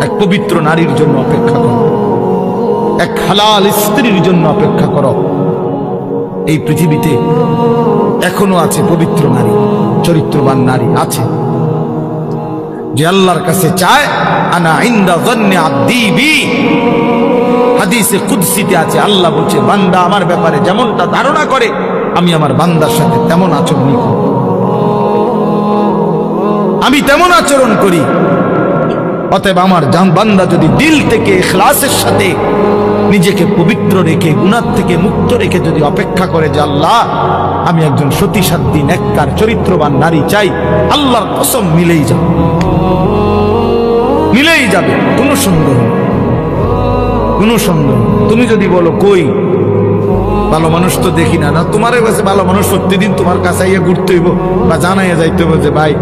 এক পবিত্র নারীর জন্য অপেক্ষা করো, এক হালাল স্ত্রীর জন্য অপেক্ষা করো। এই পৃথিবীতে এখনো আছে পবিত্র নারী, চরিত্রবান নারী আছে, যে আল্লাহর কাছে চায় আনা ইনদা যন্নি আব্দি বি। হাদিসে কুদসিতে আছে, আল্লাহ বলছে বান্দা আমার ব্যাপারে যেমনটা ধারণা করে আমি আমার বান্দার সাথে তেমন আচরণ করি, আমি তেমন আচরণ করি। অতএব আমার বান্দা যদি দিল থেকে ইখলাসের সাথে নিজেকে পবিত্র রেখে গুনাহ থেকে মুক্ত রেখে যদি অপেক্ষা করে যে আল্লাহ আমি একজন সতী সাধ্বী নেককার চরিত্রবান নারী চাই, আল্লাহর কসম মিলেই যাবে, মিলেই যাবে, কোনো সন্দেহ, কোনো সন্দেহ। তুমি যদি বলো কই ভালো মানুষ তো দেখি না, না তোমার কাছে ভালো মানুষ প্রতিদিন তোমার কাছে আইয়া ঘুরতে হইব বা জানাইয়া যাইতে হবে যে ভাই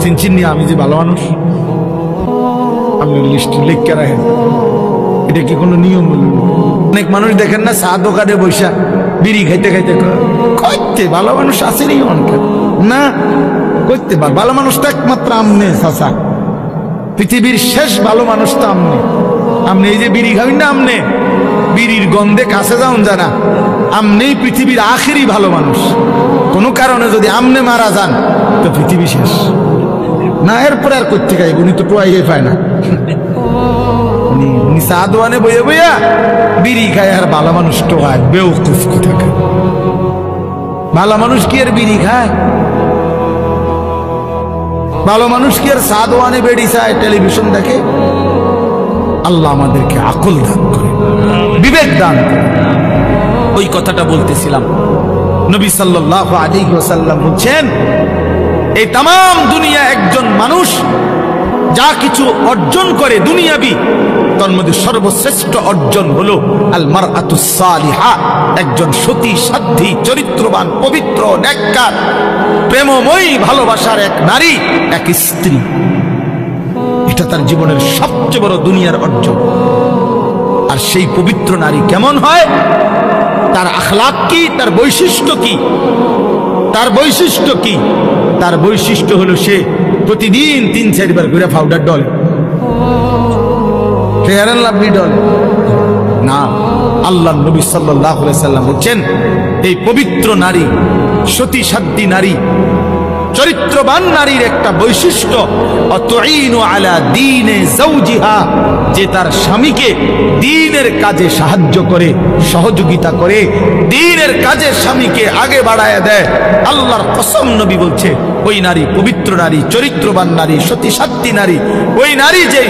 চিনচিন আমি যে ভালো মানুষ, আমি লিস্ট লিখে রাখেন, এটা কি কোনো নিয়ম? অনেক মানুষ দেখেন না চা দোকানে বৈশা বিড়ি খাইতে খাইতে কইতে ভালো মানুষ আসেনি অনেক না, কইতে ভালো মানুষ তো একমাত্র আমনে চাচা, পৃথিবীর শেষ ভালো মানুষ তো আমনে। আমনে এই যে বিড়ি খাবেন না, আমনে বিড়ির গন্ধে কাছে যাওন জানা, আমনেই পৃথিবীর আখেরি ভালো মানুষ। কোনো কারণে যদি আমনে মারা যান তো পৃথিবী শেষ না, এরপরে আর করতে গাই উনি তো টোয়াই পায় না, উনি চা দোয়ানে বইয়া বইয়া বিড়ি খায় আর ভালো মানুষ টোয়ায়, বেউকুফ কোথাকার। ভালো মানুষ কি আর বিড়ি খায়? ভালো মানুষ কি আর চা দোয়ানে বেড়ি চায়, টেলিভিশন দেখে? আল্লাহ আমাদেরকে আকল দান করে, বিবেক দান করে। ওই কথাটা বলতেছিলাম, নবী সাল্লাল্লাহু আলাইহি ওয়াসাল্লাম বলছেন এই তাম দুনিয়া একজন মানুষ যা কিছু অর্জন করে দুনিয়াবি, তার মধ্যে সর্বশ্রেষ্ঠ অর্জন হলো আল মারআতুস সালিহা, একজন সতী সাধ্বী চরিত্রবান পবিত্র নেককার প্রেমময়ী ভালোবাসার এক নারী, এক স্ত্রী। এটা তার জীবনের সবচেয়ে বড় দুনিয়ার অর্জন। আর সেই পবিত্র নারী কেমন হয়, তার আখলাক কি, তার বৈশিষ্ট্য কি? তার বৈশিষ্ট্য কি? তার বৈশিষ্ট্য হলো সে প্রতিদিন 3-4 বার করে powder Dole, fair and lovely ডলে না। আল্লাহ নবী সাল্লাল্লাহু আলাইহি সাল্লাম বলেন এই পবিত্র নারী, সতী সাধ্বী নারী, চরিত্রবান নারীর একটা বৈশিষ্ট্য অতুইনু আলা দীনে যাওজিহা, যে তার স্বামীকে দ্বীনের কাজে সাহায্য করে, সহযোগিতা করে, দ্বীনের কাজে স্বামীকে আগে বাড়ায় দেয়। আল্লাহর কসম নবী বলছে ওই নারী পবিত্র নারী, চরিত্রবান নারী, সতী সাধ্বী নারী, ওই নারী যে